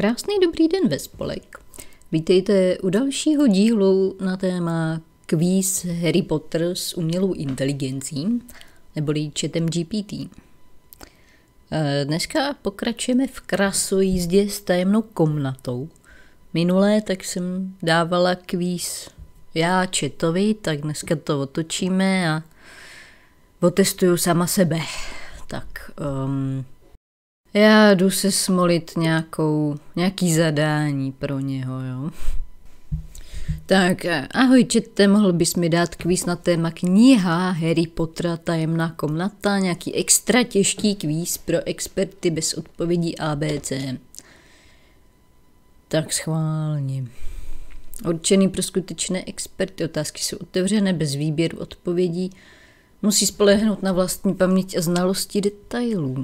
Krásný dobrý den ve spolek. Vítejte u dalšího dílu na téma kvíz Harry Potter s umělou inteligencí, neboli chatem GPT. Dneska pokračujeme v krasojízdě s tajemnou komnatou. Minulé tak jsem dávala kvíz já chatovi, tak dneska to otočíme a otestuju sama sebe. Tak já jdu se smolit nějaký zadání pro něho, jo. Tak, ahoj čete, mohl bys mi dát kvíz na téma kniha Harry Pottera tajemná komnata, nějaký extra těžký kvíz pro experty bez odpovědí ABC. Tak schválně. Určený pro skutečné experty, otázky jsou otevřené bez výběru odpovědí, musí spolehnout na vlastní paměť a znalosti detailů.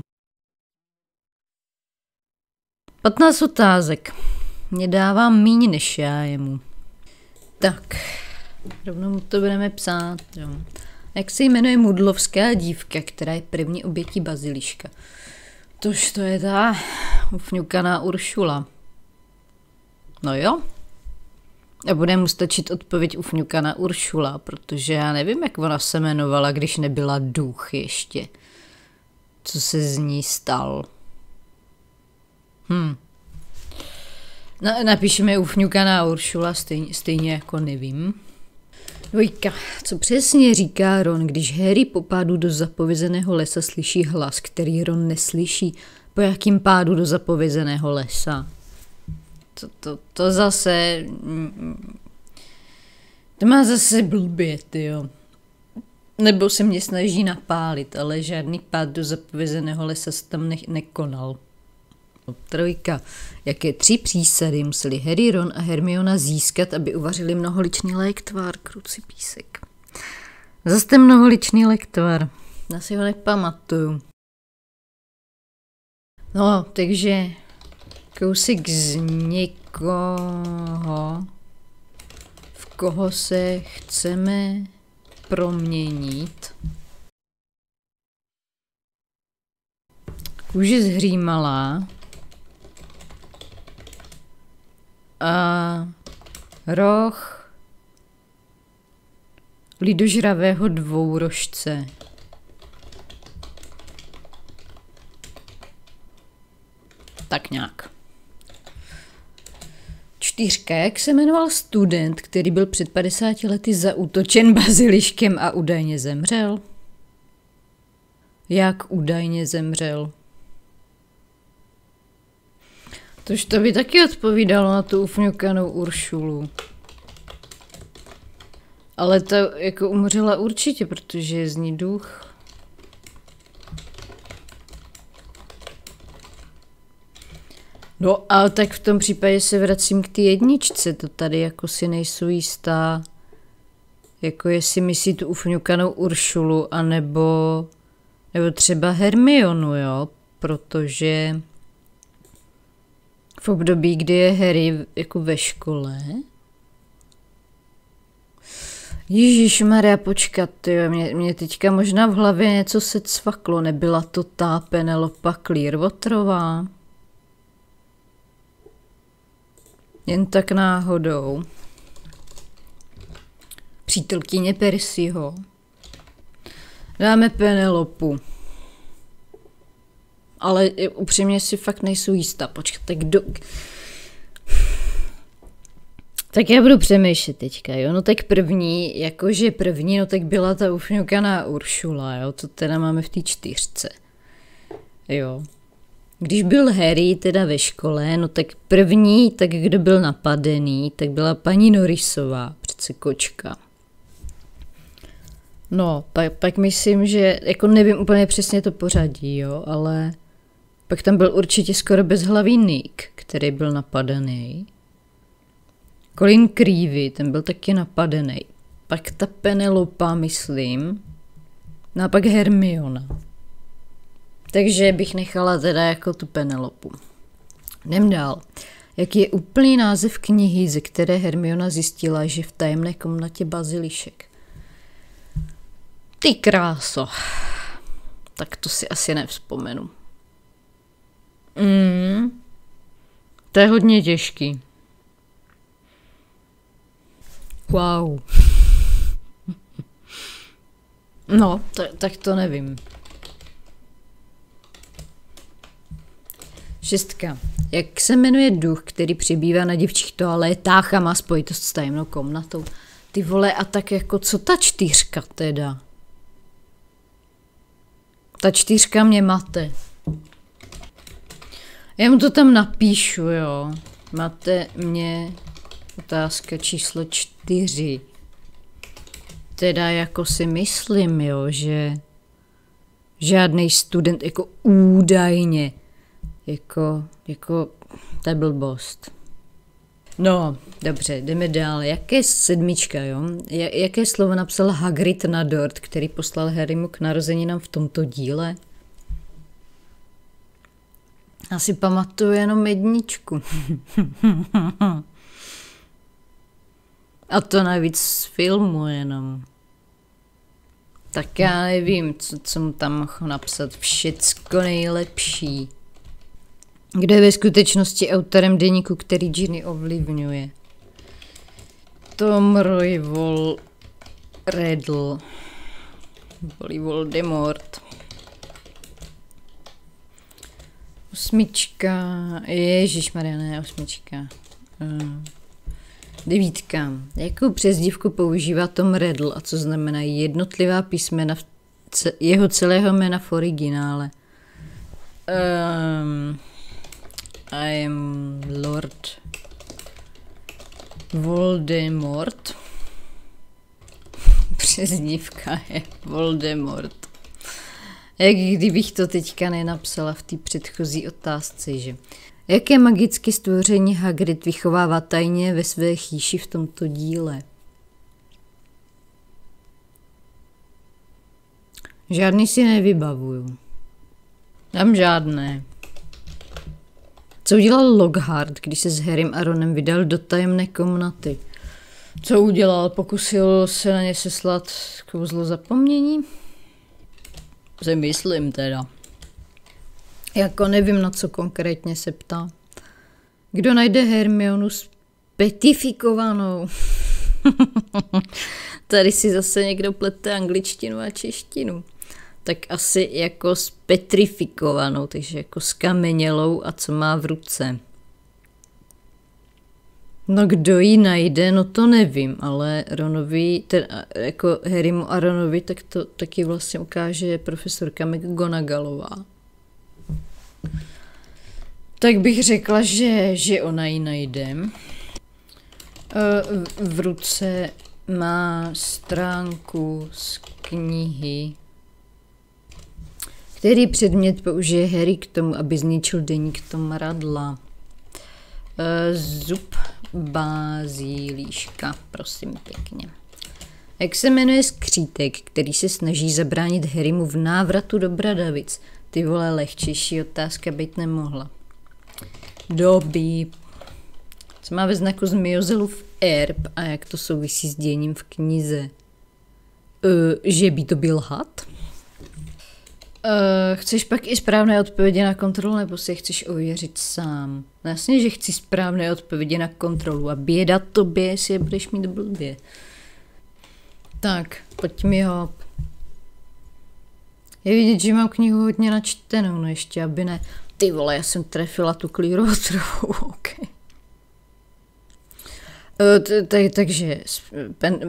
15 otázek. Mě dává míň než já jemu. Tak, rovnou mu to budeme psát. Jo. Jak se jmenuje mudlovská dívka, která je první obětí baziliška? Tož to je ta ufňukaná Uršula. No jo. A bude mu stačit odpověď ufňukaná Uršula, protože já nevím, jak ona se jmenovala, když nebyla duch ještě. Co se z ní stal? Napíšeme ufňukaná Uršula, stejně jako nevím. Dvojka. Co přesně říká Ron, když Harry po pádu do zapovězeného lesa slyší hlas, který Ron neslyší? Po jakým pádu do zapovězeného lesa? To zase... To má zase blbě, tyjo. Nebo se mě snaží napálit, ale žádný pád do zapovězeného lesa se tam nekonal. Trojka. Jaké 3 přísady museli Harry, Ron a Hermiona získat, aby uvařili mnoholičný lektvar? Kruci písek. Zase mnoholičný lektvar. Já si ho nepamatuju. No, takže kousek z někoho, v koho se chceme proměnit. Kůže zhřímalá a roh lidožravého dvourožce. Tak nějak. 4. Jak se jmenoval student, který byl před 50 lety zaútočen baziliškem a údajně zemřel? Jak údajně zemřel? Tož to by taky odpovídalo na tu ufňukanou Uršulu. Ale to jako umřela určitě, protože je z ní duch. No ale tak v tom případě se vracím k té jedničce, to tady jako si nejsou jistá, jako jestli myslí tu ufňukanou Uršulu, anebo třeba Hermionu, jo, protože v období, kdy je Harry jako ve škole. Ježišmarja, počkat, jo, mě teďka možná v hlavě něco se cvaklo, nebyla to ta Penelope Clearwaterová? Jen tak náhodou. Přítelkyně Percyho. Dáme Penelopu. Ale upřímně si fakt nejsou jistá. Počkat, tak tak já budu přemýšlet teďka, jo. No tak první, jakože první, no tak byla ta ufňukaná Uršula, jo. To teda máme v té 4. Jo. Když byl Harry teda ve škole, no tak první, tak kdo byl napadený, tak byla paní Norrisová, přece kočka. No, pak myslím, že, jako nevím úplně přesně to pořadí, jo, ale pak tam byl určitě skoro bezhlavý Nick, který byl napadený. Colin Creevy, ten byl taky napadený. Pak ta Penelopa, myslím. No a pak Hermiona. Takže bych nechala teda jako tu Penelopu. Jdem dál. Jaký je úplný název knihy, ze které Hermiona zjistila, že v tajemné komnatě bazilišek? Ty kráso. Tak to si asi nevzpomenu. To je hodně těžký. Wow. No, tak to nevím. 6. Jak se jmenuje duch, který přibývá na děvčích toaletách a má spojitost s tajemnou komnatou? Ty vole, a tak jako co ta 4 teda? Ta 4 mě mate. Já mu to tam napíšu, jo. Mate mě otázka číslo 4. Teda jako si myslím, jo, že žádný student jako údajně jako to je blbost. No, dobře, jdeme dál. Jaké 7, jo? Jaké slovo napsal Hagrid na dort, který poslal Harrymu k narozeninám v tomto díle? Asi pamatuju jenom 1. A to navíc z filmu jenom. Tak já nevím, co mu tam mohl napsat. Všecko nejlepší. Kdo je ve skutečnosti autorem deníku, který Ginny ovlivňuje? Tom Roy Riddle. Voldemort. 8. Ježišmarja, ne, 8. 9. Jakou přezdívku používá Tom Riddle a co znamenají jednotlivá písmena jeho celého jména v originále? I am Lord Voldemort. Přezdívka je Voldemort. Jak kdybych to teďka nenapsala v té předchozí otázce, že? Jaké magické stvoření Hagrid vychovává tajně ve své chýši v tomto díle? Žádný si nevybavuju. Dám žádné. Co udělal Lockhart, když se s Harrym a Ronem vydal do tajemné komnaty? Co udělal? Pokusil se na ně seslat kouzlo zapomnění? Si myslím teda. Jako nevím, na co konkrétně se ptá. Kdo najde Hermionu specifikovanou? Tady si zase někdo plete angličtinu a češtinu. Tak asi jako spetrifikovanou, takže jako skamenělou a co má v ruce. No kdo ji najde, no to nevím, ale Ronovi, jako Harrymu a Ronovi, tak to taky vlastně ukáže profesorka McGonagallová. Tak bych řekla, že ona ji najde. V ruce má stránku z knihy. Který předmět použije Harry k tomu, aby zničil deník Toma Riddla? Zub bazíliška, prosím pěkně. Jak se jmenuje skřítek, který se snaží zabránit Harrymu v návratu do Bradavic? Ty vole, lehčejší otázka být nemohla. Dobí. Co má ve znaku Zmiozelův erb a jak to souvisí s děním v knize? Že by to byl had? Chceš pak i správné odpovědi na kontrolu, nebo si je chceš ověřit sám? No jasně, že chci správné odpovědi na kontrolu a běda tobě, jestli je budeš mít blbě. Tak, pojď mi hop. Je vidět, že mám knihu hodně načtenou, no ještě, aby ne. Ty vole, já jsem trefila tu klírovou, ok. Takže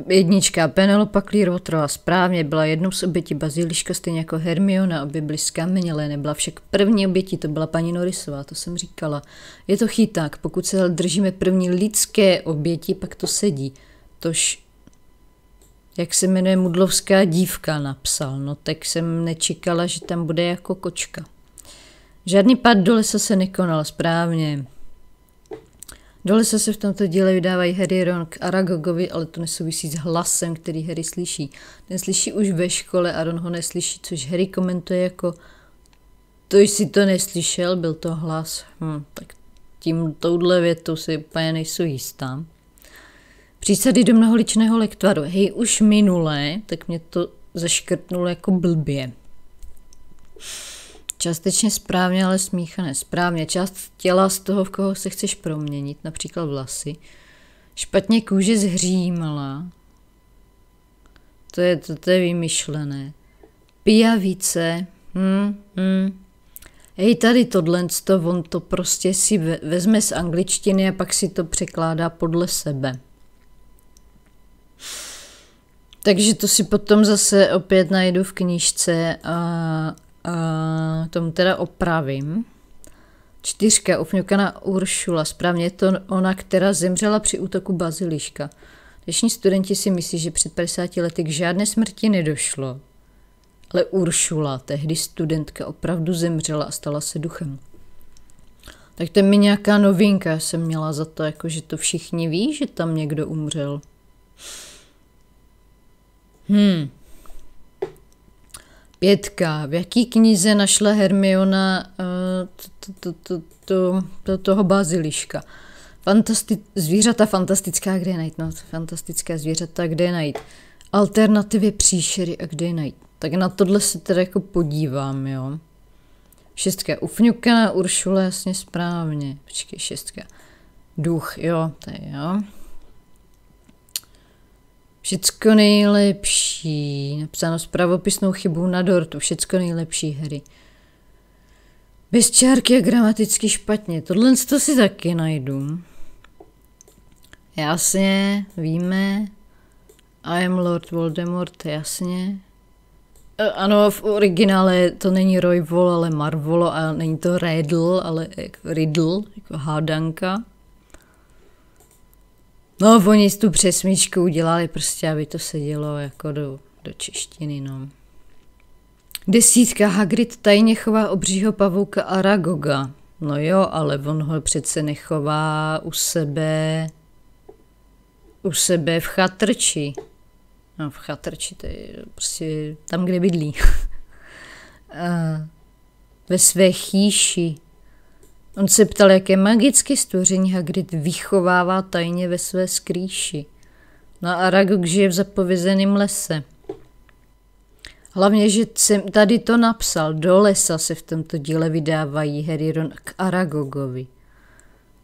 1. Penelope Clearwaterová správně byla jednou z obětí baziliška, stejně jako Hermiona, obě byly skamenělé, nebyla však první obětí, to byla paní Norrisová, to jsem říkala. Je to chyták, pokud se držíme první lidské oběti, pak to sedí. Tož, jak se jmenuje Mudlovská dívka, napsal, no tak jsem nečekala, že tam bude jako kočka. Žádný pád do lesa se nekonal, správně. Do lesa se v tomto díle vydávají Harry, Ron k Aragogovi, ale to nesouvisí s hlasem, který Harry slyší. Ten slyší už ve škole a Ron ho neslyší, což Harry komentuje jako to jsi to neslyšel, byl to hlas. Tak touhle větou si úplně nejsou jistá. Přísady do mnoholičného lektvaru. Hej, už minulé, tak mě to zaškrtnulo jako blbě. Částečně správně, ale smíchané. Správně. Část těla z toho, v koho se chceš proměnit, například vlasy. Špatně kůže zhřímala. To je vymyšlené. Pijavice. Hej, tady tohle, on to prostě si vezme z angličtiny a pak si to překládá podle sebe. Takže to si potom zase opět najdu v knížce a tomu teda opravím. 4. Ufňukaná Uršula. Správně je to ona, která zemřela při útoku baziliška. Dnešní studenti si myslí, že před 50 lety k žádné smrti nedošlo. Ale Uršula, tehdy studentka, opravdu zemřela a stala se duchem. Tak to je mi nějaká novinka. Já jsem měla za to, jako, že to všichni ví, že tam někdo umřel. 5. V jaký knize našla Hermiona toho baziliška? Zvířata fantastická, kde je najít? No, fantastická zvířata, kde je najít? Alternativy příšery a kde je najít? Tak na tohle se teda jako podívám, jo. 6. Ufňukaná Uršula, jasně správně. Počkej, 6. Duch, jo, to je jo. Všecko nejlepší. Napsáno s pravopisnou chybou na dortu. Všecko nejlepší, Harry. Bez čárky a gramaticky špatně. Tohle to si taky najdu. Jasně, víme. I am Lord Voldemort, jasně. Ano, v originále to není Royvol, ale Marvolo a není to Riddle, ale Riddle, jako hádanka. No, oni tu přesmičku udělali prostě, aby to sedělo jako do češtiny, no. 10. Hagrid tajně chová obřího pavouka Aragoga. No jo, ale on ho přece nechová u sebe v chatrči. No, v chatrči, to je prostě tam, kde bydlí. Ve své chýši. On se ptal, jaké magické stvoření Hagrid vychovává tajně ve své skrýši. No a Aragog žije v zapovězeném lese. Hlavně, že jsem tady to napsal, do lesa se v tomto díle vydávají Harry, Ron k Aragogovi.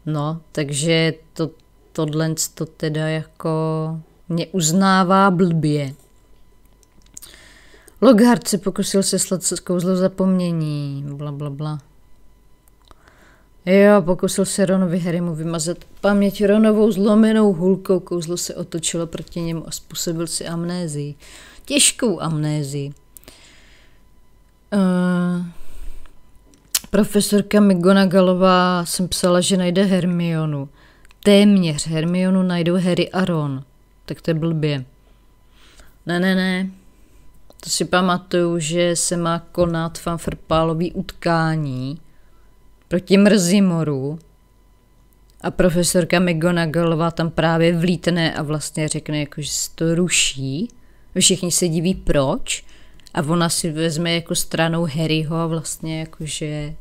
No, takže tohle to teda jako mě uznává blbě. Lockhart se pokusil seslat kouzlo zapomnění, blablabla. Jo, pokusil se Ronovi Harrymu vymazat paměť Ronovou zlomenou hůlkou, kouzlo se otočilo proti němu a způsobil si amnézii. Těžkou amnézii. Profesorka McGonagallová jsem psala, že najde Hermionu. Téměř Hermionu najdou Harry a Ron. Tak to je blbě. Ne. To si pamatuju, že se má konat fanfarpálový utkání proti Mrzimoru a profesorka McGonagallová tam právě vlítne a vlastně řekne, jako, že se to ruší. Všichni se diví proč a ona si vezme jako stranou Harryho a vlastně jakože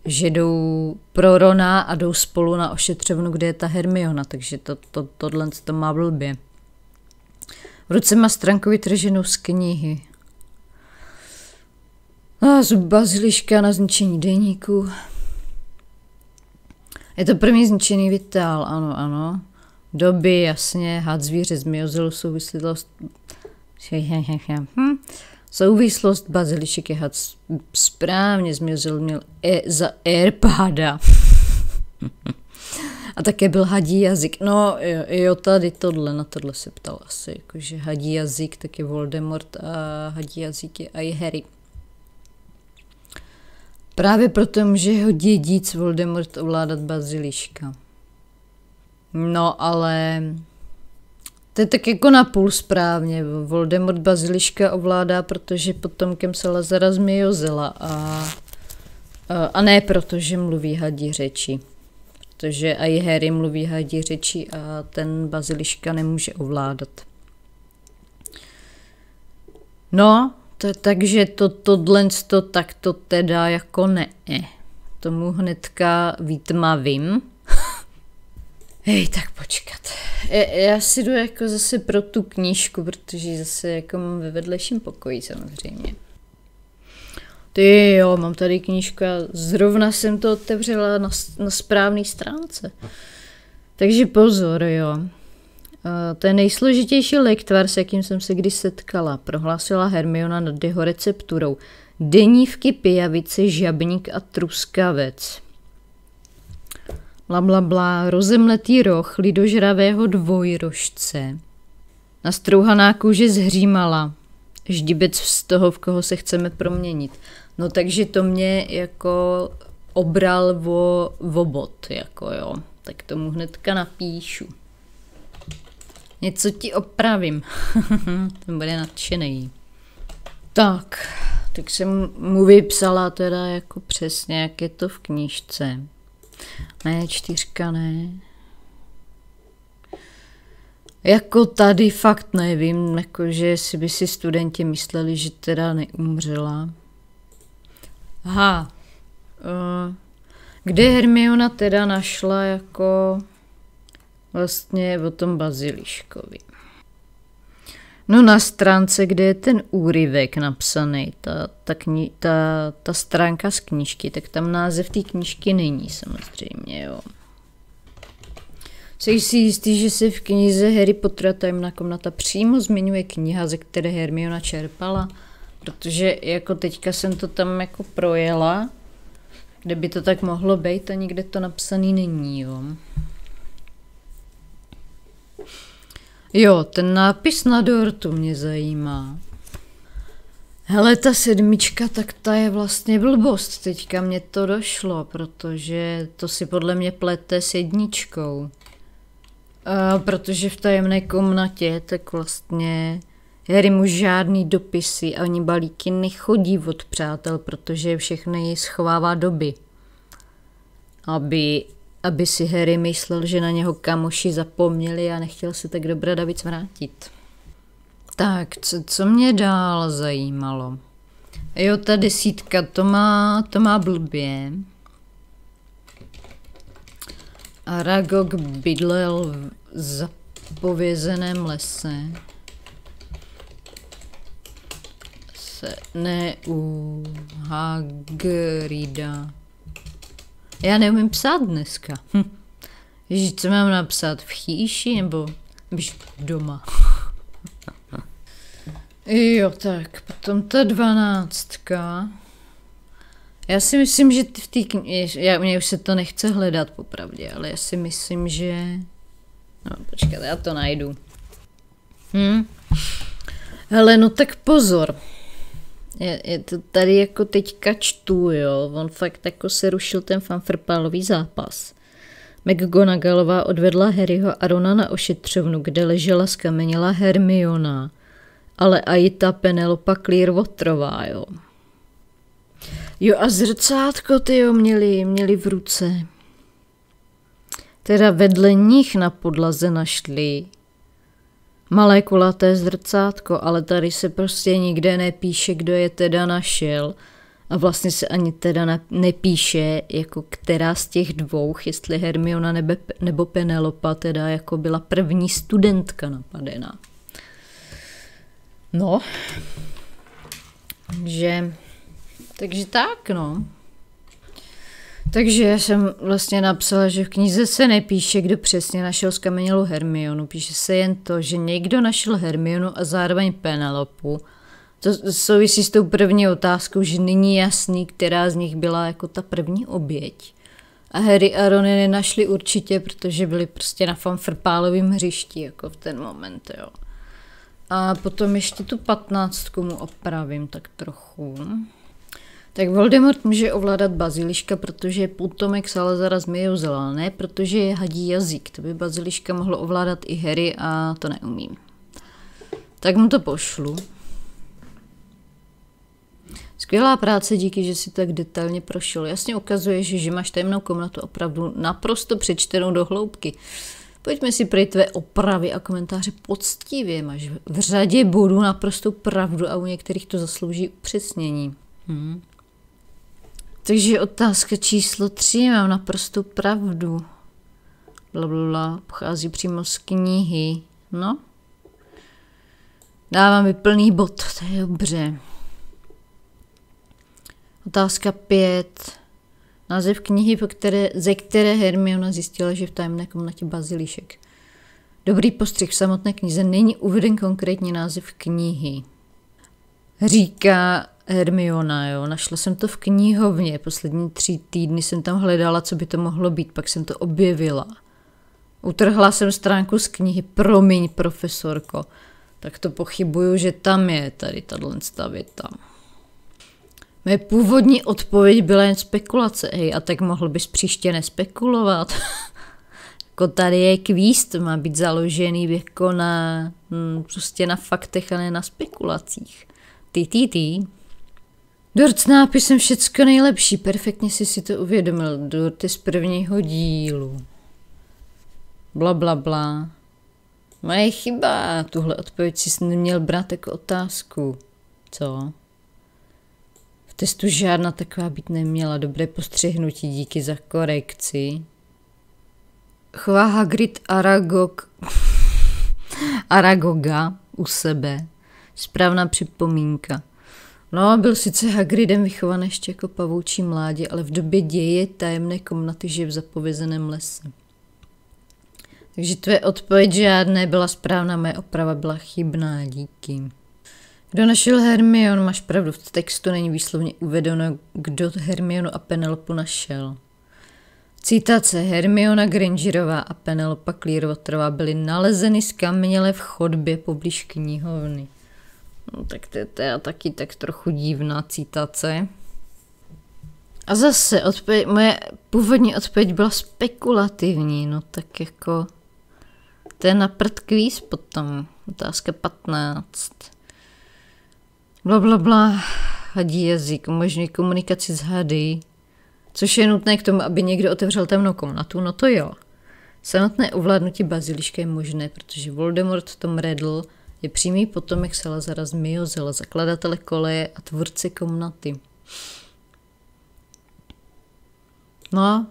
že jdou pro Rona a jdou spolu na ošetřovnu, kde je ta Hermiona, takže tohle to má blbě. V ruce má stránku vytrženou z knihy. Zub baziliška na zničení deníku. Je to první zničený vitál, ano. Doby, jasně, had zvíře zmiozel, souvislost bazilišek je had správně zmiozel, měl za Airpada. A také byl hadí jazyk. No jo, tady na tohle se ptal asi, jakože hadí jazyk, tak je Voldemort a hadí jazyk je i Harry. Právě proto může jeho dědic Voldemort ovládat baziliška. No ale to je tak jako napůl správně. Voldemort baziliška ovládá, protože potomkem Salazara Zmijozela a ne proto, že mluví hadí řeči. Protože i Harry mluví hadí řeči a ten baziliška nemůže ovládat. No, takže tohle tak to teda jako ne. Tomu hnedka vytmavím. Hej, tak počkat. Já si jdu jako zase pro tu knížku, protože zase jako mám ve vedlejším pokoji samozřejmě. Ty jo, mám tady knížku a zrovna jsem to otevřela na správné stránce. Takže pozor, jo. To je nejsložitější lektvar, s jakým jsem se kdy setkala, prohlásila Hermiona nad jeho recepturou. Denívky, pijavice, žabník a truskavec. Blablabla, rozemletý roh lidožravého dvojrožce. Nastrouhaná kůže zhřímala. Ždibec z toho, v koho se chceme proměnit. No takže to mě jako obral o bod, jako jo. Tak tomu hnedka napíšu. Něco ti opravím. Ten bude nadšený. Tak jsem mu vypsala teda jako přesně, jak je to v knížce. Ne, 4, ne. Jako tady fakt nevím, jakože jestli by si studenti mysleli, že teda neumřela. Aha. Kde Hermiona teda našla jako vlastně o tom baziliškovi. No na stránce, kde je ten úryvek napsaný, ta stránka z knížky, tak tam název té knížky není samozřejmě, jo. Jsi si jistý, že se v knize Harry Pottera tajemná komnata přímo zmiňuje kniha, ze které Hermiona čerpala? Protože jako teďka jsem to tam jako projela, kde by to tak mohlo být a nikde to napsaný není, jo. Jo, ten nápis na dortu mě zajímá. Hele, ta 7, tak ta je vlastně blbost, teďka mě to došlo, protože to si podle mě plete s 1. Protože v tajemné komnatě tak vlastně Harry mu žádný dopisy ani balíky nechodí od přátel, protože všechny schovává doby. Aby si Harry myslel, že na něho kamoši zapomněli a nechtěl se tak dobrodavic vrátit. Tak, co mě dál zajímalo? Jo, ta 10, to má blbě. Aragog bydlel v zapovězeném lese. Ne u Hagrida. Já neumím psát dneska. Ježiš, co mám napsat? V chýši nebo doma? Jo, tak, potom ta 12. Já si myslím, že v té knize, mně už se to nechce hledat popravdě, ale já si myslím, že... No, počkat, já to najdu. Hele, no tak pozor. Je to tady jako teďka čtu, jo. On fakt jako se rušil ten fanfrpálový zápas. McGonagallová odvedla Harryho a Rona na ošetřovnu, kde ležela skamenělá Hermiona, ale i ta Penelopa Clearwaterová, jo. Jo a zrcátko, tyjo, měli v ruce. Teda vedle nich na podlaze našli malé kulaté zrcátko, ale tady se prostě nikde nepíše, kdo je teda našel. A vlastně se ani teda nepíše, jako která z těch dvou, jestli Hermiona nebo Penelopa teda jako byla první studentka napadená. No. Takže tak, no. Takže já jsem vlastně napsala, že v knize se nepíše, kdo přesně našel skamenělou Hermionu. Píše se jen to, že někdo našel Hermionu a zároveň Penelopu. To souvisí s tou první otázkou, že není jasný, která z nich byla jako ta první oběť. A Harry a Ron je nenašli určitě, protože byli prostě na fanfrpálovém hřišti, jako v ten moment, jo. A potom ještě tu 15 mu opravím tak trochu. Tak Voldemort může ovládat baziliška, protože je potomek Salazara Zmijozela, ne protože je hadí jazyk. To by baziliška mohlo ovládat i Harry a to neumím. Tak mu to pošlu. Skvělá práce, díky, že si tak detailně prošel. Jasně ukazuješ, že máš tajemnou komnatu opravdu naprosto přečtenou do hloubky. Pojďme si prý tvé opravy a komentáře poctivě. Máš v řadě bodů naprostou pravdu a u některých to zaslouží upřesnění. Takže otázka číslo 3, mám naprostou pravdu. Blablabla, pochází přímo z knihy. No. Dávám mi plný bod, to je dobře. Otázka 5. Název knihy, ze které Hermiona zjistila, že v tajemné komnatě bazilišek. Dobrý postřeh, v samotné knize není uveden konkrétní název knihy. Říká Hermiona, jo. Našla jsem to v knihovně, poslední 3 týdny jsem tam hledala, co by to mohlo být, pak jsem to objevila. Utrhla jsem stránku z knihy, promiň, profesorko. Tak to pochybuju, že tam je tady tato věta. Moje původní odpověď byla jen spekulace, hej, a tak mohl bys příště nespekulovat. Jako tady je kvíz, to má být založený jako prostě na faktech a ne na spekulacích. Ty. Dort s nápisem všecko nejlepší, perfektně si to uvědomil. Dort je z prvního dílu. Bla. Moje chyba, tuhle odpověď si neměl brát jako otázku. Co? V testu žádná taková být neměla, dobré postřehnutí, díky za korekci. Chová Hagrid Aragoga u sebe. Správná připomínka. No, byl sice Hagridem vychovaný ještě jako pavoučí mládě, ale v době děje tajemné komnaty žije v zapovězeném lese. Takže tvoje odpověď žádné byla správná, moje oprava byla chybná, díky. Kdo našel Hermionu? Máš pravdu, v textu není výslovně uvedeno, kdo Hermionu a Penelopu našel. Citace Hermiona Grangerová a Penelopa Clearwaterová byly nalezeny zkameněle v chodbě poblíž knihovny. No, tak to je taky tak trochu divná citace. A zase moje původní odpověď byla spekulativní, no tak jako to je na prd kvíz potom. Otázka 15. Blablabla. Hadí jazyk umožňuje komunikaci s hady, což je nutné k tomu, aby někdo otevřel temnou komnatu, no to jo. Samotné ovládnutí baziliška je možné, protože Voldemort Tom Riddle je přímý potomek Salazara z Myozela, zakladatele koleje a tvůrce komnaty. No.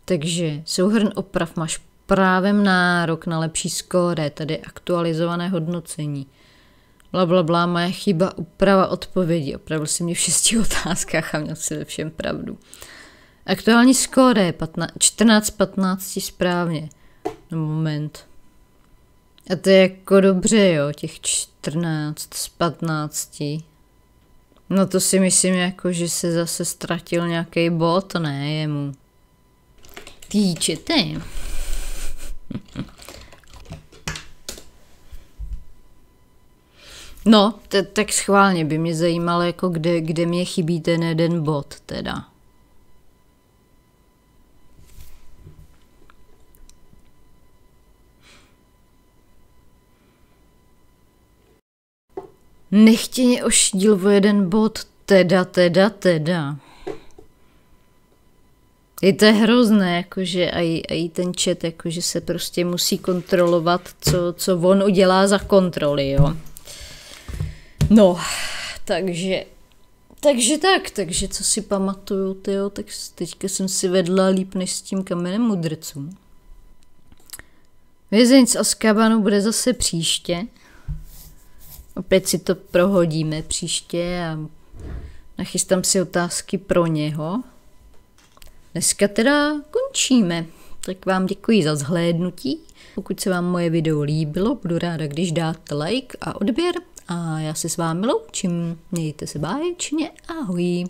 Takže souhrn oprav, máš právem nárok na lepší skóre, tady aktualizované hodnocení. Blablabla, moje chyba, úprava odpovědi. Opravil si mě v 6 otázkách a měl si ve všem pravdu. Aktuální skóre 14-15 správně. No moment. A to je jako dobře, jo, těch 14 z 15. No to si myslím jako, že se zase ztratil nějaký bod, ne jemu. Týčete. No, tak schválně by mě zajímalo, jako kde mě chybí ten jeden bod teda. Nechtěně ošidil o jeden bod, teda. Je to hrozné, jakože i ten chat, jakože se prostě musí kontrolovat, co on udělá za kontroly, jo. No, takže co si pamatuju, tyjo, tak teďka jsem si vedla líp než s tím kamenem mudrců. Vězeň z Azkabanu bude zase příště. Opět si to prohodíme příště a nachystám si otázky pro něho. Dneska teda končíme. Tak vám děkuji za zhlédnutí. Pokud se vám moje video líbilo, budu ráda, když dáte like a odběr. A já se s vámi loučím. Mějte se báječně. Ahoj.